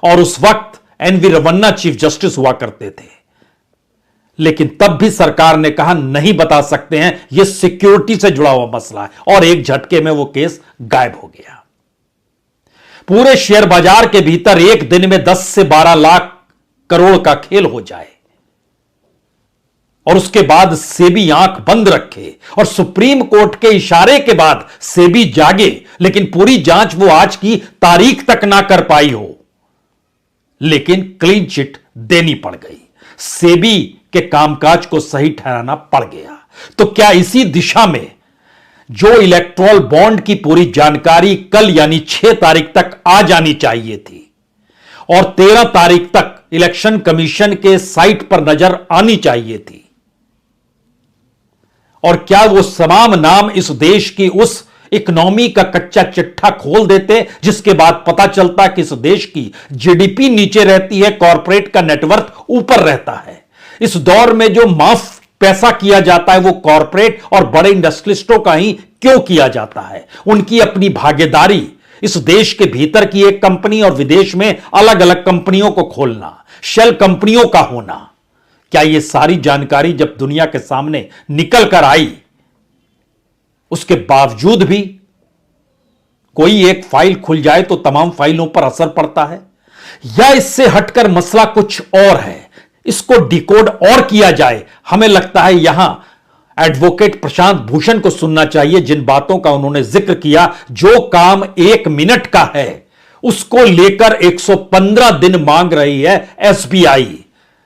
और उस वक्त एनवी रमन्ना चीफ जस्टिस हुआ करते थे। लेकिन तब भी सरकार ने कहा नहीं बता सकते हैं, यह सिक्योरिटी से जुड़ा हुआ मसला है, और एक झटके में वो केस गायब हो गया। पूरे शेयर बाजार के भीतर एक दिन में 10 से 12 लाख करोड़ का खेल हो जाए और उसके बाद सेबी आंख बंद रखे और सुप्रीम कोर्ट के इशारे के बाद सेबी जागे, लेकिन पूरी जांच वो आज की तारीख तक ना कर पाई हो, लेकिन क्लीन चिट देनी पड़ गई। सेबी के कामकाज को सही ठहराना पड़ गया। तो क्या इसी दिशा में जो इलेक्ट्रॉल बॉन्ड की पूरी जानकारी कल यानी 6 तारीख तक आ जानी चाहिए थी और 13 तारीख तक इलेक्शन कमीशन के साइट पर नजर आनी चाहिए थी, और क्या वो तमाम नाम इस देश की उस इकोनॉमी का कच्चा चिट्ठा खोल देते जिसके बाद पता चलता कि इस देश की जीडीपी नीचे रहती है, कॉरपोरेट का नेटवर्थ ऊपर रहता है। इस दौर में जो माफ पैसा किया जाता है वो कॉरपोरेट और बड़े इंडस्ट्रियलिस्टों का ही क्यों किया जाता है? उनकी अपनी भागीदारी, इस देश के भीतर की एक कंपनी और विदेश में अलग अलग कंपनियों को खोलना, शेल कंपनियों का होना, क्या यह सारी जानकारी जब दुनिया के सामने निकल कर आई, उसके बावजूद भी कोई एक फाइल खुल जाए तो तमाम फाइलों पर असर पड़ता है? या इससे हटकर मसला कुछ और है, इसको डिकोड और किया जाए? हमें लगता है यहां एडवोकेट प्रशांत भूषण को सुनना चाहिए। जिन बातों का उन्होंने जिक्र किया, जो काम 1 मिनट का है उसको लेकर 115 दिन मांग रही है एसबीआई,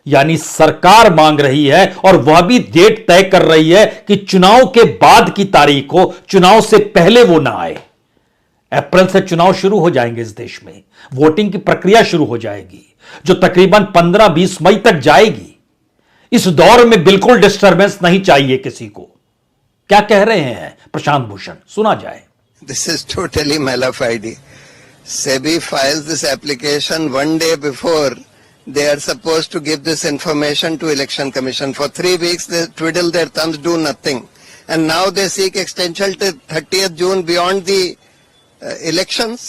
यानी सरकार मांग रही है, और वह भी डेट तय कर रही है कि चुनाव के बाद की तारीख हो, चुनाव से पहले वो ना आए। अप्रैल से चुनाव शुरू हो जाएंगे इस देश में, वोटिंग की प्रक्रिया शुरू हो जाएगी जो तकरीबन 15-20 मई तक जाएगी। इस दौर में बिल्कुल डिस्टर्बेंस नहीं चाहिए किसी को। क्या कह रहे हैं प्रशांत भूषण, सुना जाए। This is totally malafide. SEBI files this application 1 day before they are supposed to give this information to Election Commission. For 3 weeks they twiddle their thumbs, do nothing, and now they seek extension till 30th June beyond the elections.